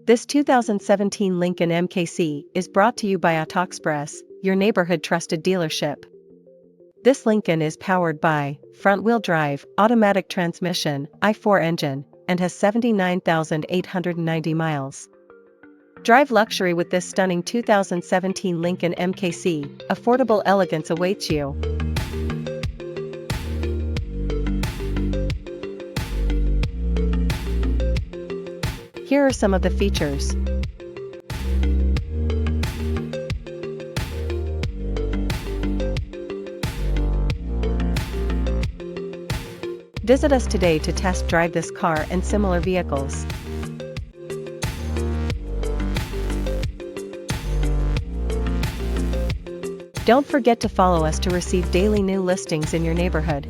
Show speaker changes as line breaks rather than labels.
This 2017 Lincoln MKC is brought to you by AutoExpress, your neighborhood trusted dealership. This Lincoln is powered by front-wheel drive, automatic transmission, i4 engine, and has 79,890 miles. Drive luxury with this stunning 2017 Lincoln MKC. Affordable elegance awaits you. Here are some of the features. Visit us today to test drive this car and similar vehicles. Don't forget to follow us to receive daily new listings in your neighborhood.